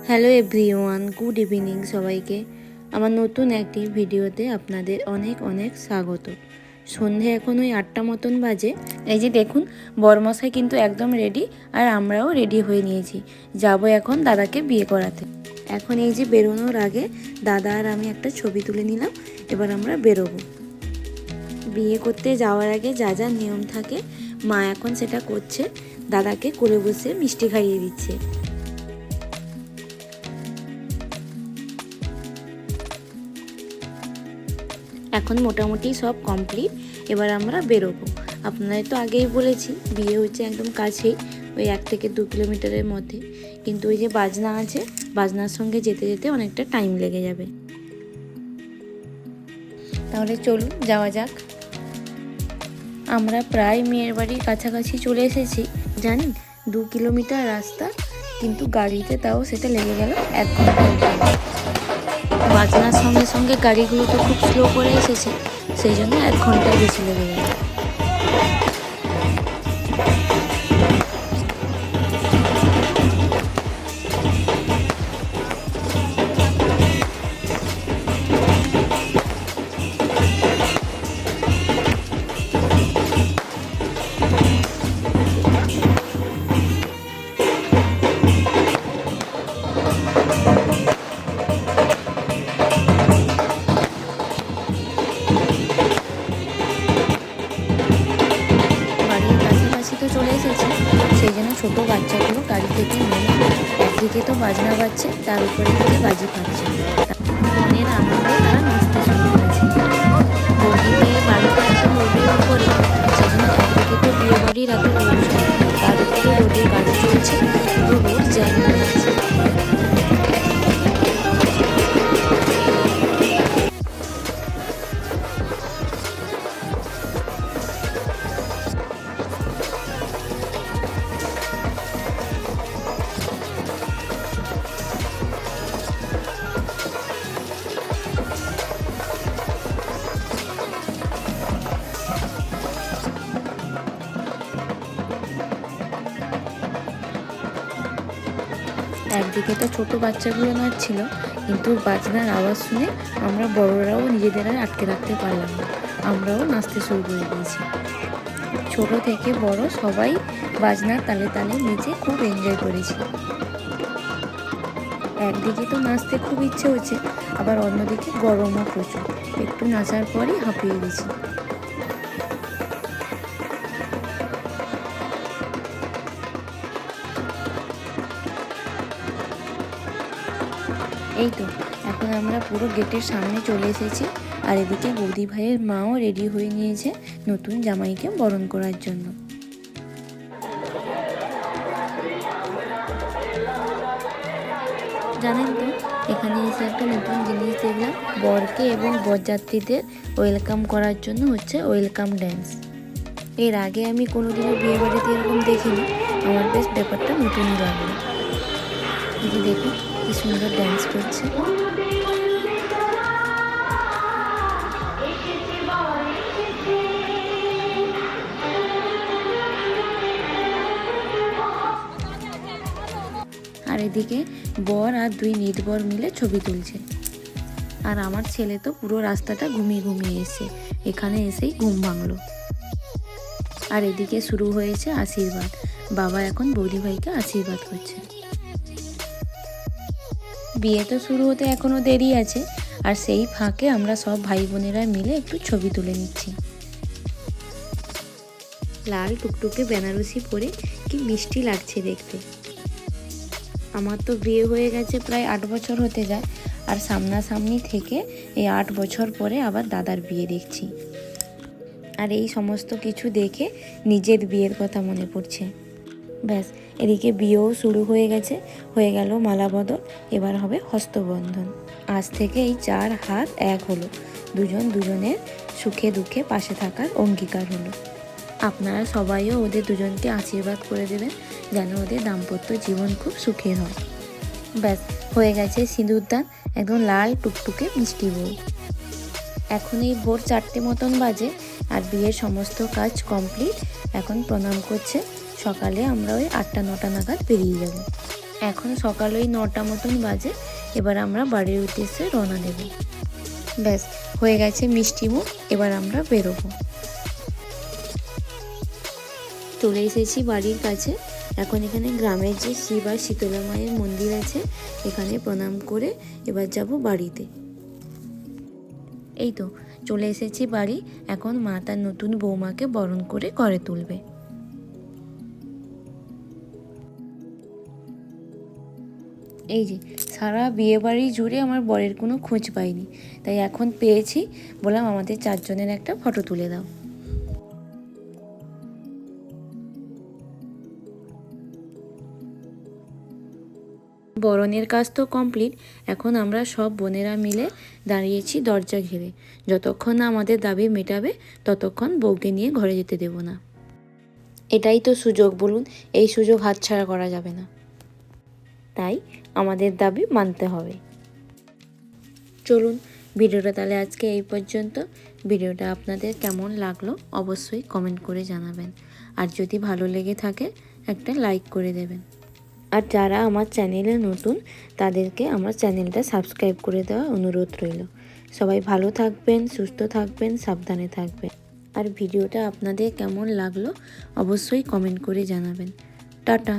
Hello everyone, good evening সবাইকে। আমার নতুন একটি ভিডিওতে আপনাদের অনেক অনেক স্বাগত। সন্ধে এখন ওই 8টা মতন বাজে। এই যে দেখুন, বরমশাই কিন্তু একদম রেডি, আর আমরাও রেডি হয়ে নিয়েছি। যাব এখন দাদাকে বিয়ে করাতে। এখন এই যে বেরোনোর আগে দাদা আর আমি একটা ছবি তুলে নিলাম। এবার আমরা বেরোবো। বিয়ে করতে যাওয়ার আগে যা যা নিয়ম থাকে মা এখন সেটা করছে। দাদাকে কোলে বসে মিষ্টি খাইয়ে দিচ্ছে। এখন মোটামুটি সব কমপ্লিট। এবার আমরা বেরোবো। আপনাদের তো আগেই বলেছি বিয়ে হচ্ছে একদম কাছেই, ওই 1 থেকে 2 কিলোমিটারের মধ্যে। কিন্তু ওই যে বাজনা আছে, বাজনার সঙ্গে যেতে যেতে অনেকটা টাইম লেগে যাবে। তাহলে চলুন যাওয়া যাক। আমরা প্রায় মেয়ের বাড়ির কাছাকাছি চলে এসেছি। জানেন, 2 কিলোমিটার রাস্তা, কিন্তু গাড়িতে তাও সেটা লেগে গেল 1 ঘন্টা। বাজনার সঙ্গে সঙ্গে গাড়িগুলো তো খুব স্লো করে এসেছে, সেই জন্য 1 ঘন্টায় বেশি লেগে গেল। বাড়ির কাছাকাছি তো চলে এসেছি, সেই জন্য ছোটো বাচ্চাগুলো গাড়ি থেকে নেমে একদিকে তো বাজনা বাজছে, তার উপরে থেকে বাজি পাচ্ছে। মনের আনন্দে তারা নাচতে শুরু করেছে। বৌদি মেয়ে বাড়িতে একদম রোডের উপরে, সেজন্য একদিকে তো বিয়ে বাড়ির এত লোকজন, তার উপরে রোডে গাড়ি চলছে, পুরো রোড জ্যাম হয়ে গেছে। একদিকে তো ছোটো বাচ্চাগুলো নাচছিল, কিন্তু বাজনার আওয়াজ শুনে আমরা বড়রাও নিজেদের আর আটকে রাখতে পারলাম না, আমরাও নাচতে শুরু করে দিয়েছি। ছোট থেকে বড় সবাই বাজনার তালে তালে নেচে খুব এনজয় করেছি। একদিকে তো নাচতে খুব ইচ্ছে হচ্ছে, আবার অন্যদিকে গরমও প্রচুর। একটু নাচার পরই হাঁপিয়ে গেছি। এই তো এখন আমরা পুরো গেটের সামনে চলে এসেছি, আর এদিকে বৌদি ভাইয়ের মাও রেডি হয়ে নিয়েছে নতুন জামাইকে বরণ করার জন্য। জানেন তো, এখানে এসে একটা নতুন জিনিস দেখলাম। বরকে এবং বরযাত্রীদের ওয়েলকাম করার জন্য হচ্ছে ওয়েলকাম ড্যান্স। এর আগে আমি কোনোদিনও বিয়ে বাড়িতে এরকম দেখিনি, আমার বেশ ব্যাপারটা নতুনই লাগলো। এই যে দেখুন কি সুন্দর ড্যান্স করছে। আর এদিকে বর আর 2 নির্বর মিলে ছবি তুলছে। আর আমার ছেলে তো পুরো রাস্তাটা ঘুমিয়ে ঘুমিয়ে এসে এখানে এসেই ঘুম ভাঙলো। আর এদিকে শুরু হয়েছে আশীর্বাদ। বাবা এখন বৌদি ভাইকে আশীর্বাদ করছে। বিয়ে তো শুরু হতে এখনো দেরি আছে, আর সেই ফাঁকে আমরা সব ভাই বোনেরা মিলে একটু ছবি তুলে নিচ্ছি। লাল টুকটুকে বেনারসি পরে কি মিষ্টি লাগছে দেখতে। আমার তো বিয়ে হয়ে গেছে প্রায় 8 বছর হতে যায়, আর সামনাসামনি থেকে এই 8 বছর পরে আবার দাদার বিয়ে দেখছি। আর এই সমস্ত কিছু দেখে নিজের বিয়ের কথা মনে পড়ছে। ব্যাস, এদিকে বিয়েও শুরু হয়ে গেছে, হয়ে গেল মালা বদল, এবার হবে হস্তবন্ধন। আজ থেকে এই 4 হাত এক হলো, দুজন দুজনের সুখে দুঃখে পাশে থাকার অঙ্গীকার হলো। আপনারা সবাইও ওদের দুজনকে আশীর্বাদ করে দেবেন, যেন ওদের দাম্পত্য জীবন খুব সুখের হয়। ব্যাস, হয়ে গেছে সিঁদুরদান, একদম লাল টুকটুকে মিষ্টি বউ। এখন এই ভোর 4টে মতন বাজে, আর বিয়ের সমস্ত কাজ কমপ্লিট। এখন প্রণাম করছে। সকালে আমরা ওই 8টা 9টা নাগাদ বেরিয়ে যাব। এখন সকাল ওই 9টা মতন বাজে। এবার আমরা বাড়ির উদ্দেশ্যে রওনা দেব। ব্যাস হয়ে গেছে মিষ্টি মুখ, এবার আমরা বেরোবো। চলে এসেছি বাড়ির কাছে। এখন এখানে গ্রামের যে শিব আর শীতলা মায়ের মন্দির আছে, এখানে প্রণাম করে এবার যাব বাড়িতে। এই তো চলে এসেছি বাড়ি। এখন মা তার নতুন বৌমাকে বরণ করে ঘরে তুলবে। এই যে সারা বিয়ে বাড়ি জুড়ে আমার বরের কোনো খোঁজ পাইনি, তাই এখন পেয়েছি, বললাম আমাদের 4 জনের একটা ফটো তুলে দাও। বরণের কাজ তো কমপ্লিট। এখন আমরা সব বোনেরা মিলে দাঁড়িয়েছি দরজা ঘিরে। যতক্ষণ না আমাদের দাবি মেটাবে ততক্ষণ বউকে নিয়ে ঘরে যেতে দেব না। এটাই তো সুযোগ, বলুন, এই সুযোগ হাতছাড়া করা যাবে না। তাই আমাদের দাবি মানতে হবে। চলুন, ভিডিওটা তাহলে আজকে এই পর্যন্ত। ভিডিওটা আপনাদের কেমন লাগলো অবশ্যই কমেন্ট করে জানাবেন, আর যদি ভালো লেগে থাকে একটা লাইক করে দেবেন। আর যারা আমার চ্যানেলে নতুন তাদেরকে আমার চ্যানেলটা সাবস্ক্রাইব করে দেওয়ার অনুরোধ রইল। সবাই ভালো থাকবেন, সুস্থ থাকবেন, সাবধানে থাকবেন। আর ভিডিওটা আপনাদের কেমন লাগলো অবশ্যই কমেন্ট করে জানাবেন। টাটা।